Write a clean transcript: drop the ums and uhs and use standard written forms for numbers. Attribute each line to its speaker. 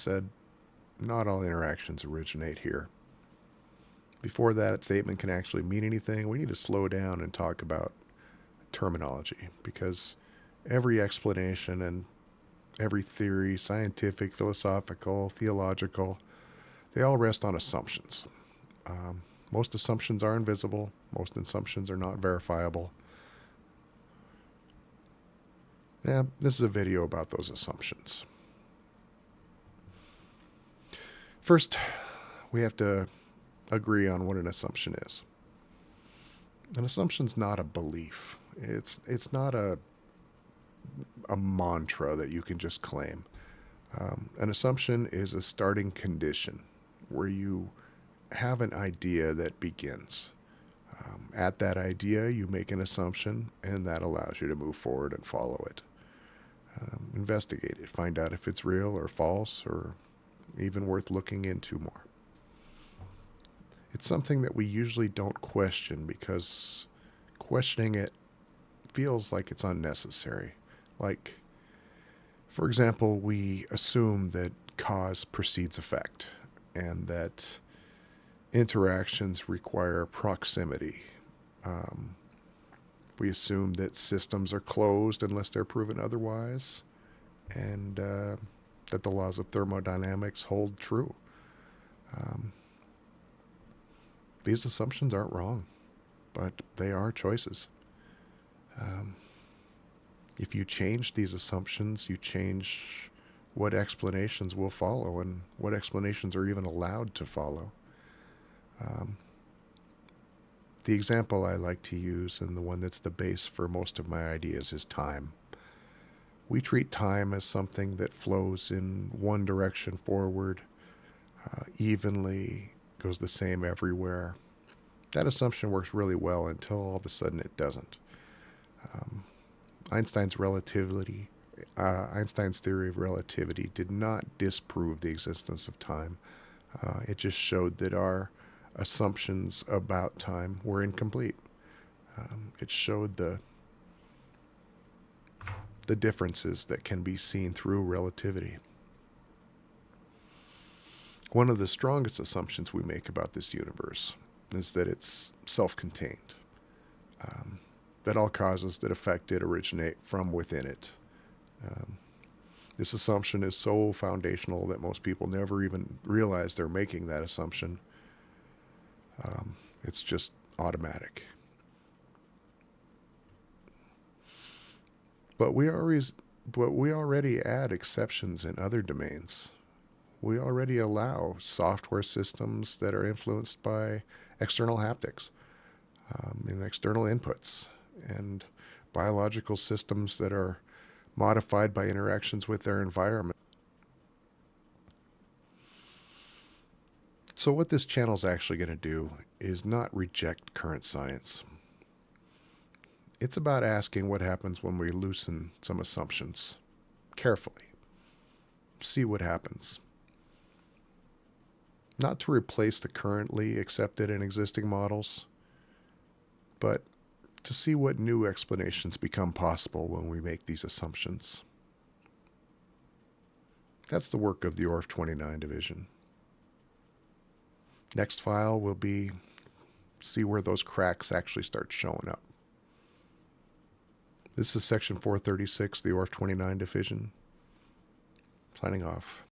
Speaker 1: said, not all interactions originate here. Before that statement can actually mean anything, we need to slow down and talk about terminology, because every explanation and every theory, scientific, philosophical, theological, they all rest on assumptions. Most assumptions are invisible. Most assumptions are not verifiable. Yeah, this is a video about those assumptions. First, we have to agree on what an assumption is. An assumption's not a belief. It's not a mantra that you can just claim. An assumption is a starting condition where you have an idea that begins. At that idea, you make an assumption, and that allows you to move forward and follow it. Investigate it, find out if it's real or false or even worth looking into more. It's something that we usually don't question because questioning it feels like it's unnecessary. Like, for example, we assume that cause precedes effect and that interactions require proximity. We assume that systems are closed unless they're proven otherwise, and that the laws of thermodynamics hold true. These assumptions aren't wrong, but they are choices. If you change these assumptions, you change what explanations will follow and what explanations are even allowed to follow. The example I like to use, and the one that's the base for most of my ideas, is time. We treat time as something that flows in one direction forward, evenly, goes the same everywhere. That assumption works really well until all of a sudden it doesn't. Einstein's theory of relativity did not disprove the existence of time. It just showed that our assumptions about time were incomplete. It showed the differences that can be seen through relativity. One of the strongest assumptions we make about this universe is that it's self-contained, that all causes that affect it originate from within it. This assumption is so foundational that most people never even realize they're making that assumption. It's just automatic. But we already add exceptions in other domains. We already allow software systems that are influenced by external haptics and external inputs, and biological systems that are modified by interactions with their environment. So what this channel is actually going to do is not reject current science. It's about asking what happens when we loosen some assumptions carefully. See what happens. Not to replace the currently accepted and existing models, but to see what new explanations become possible when we make these assumptions. That's the work of the ORF 29 division. Next file will be see where those cracks actually start showing up. This is section 436, the ORF 29 division. Signing off.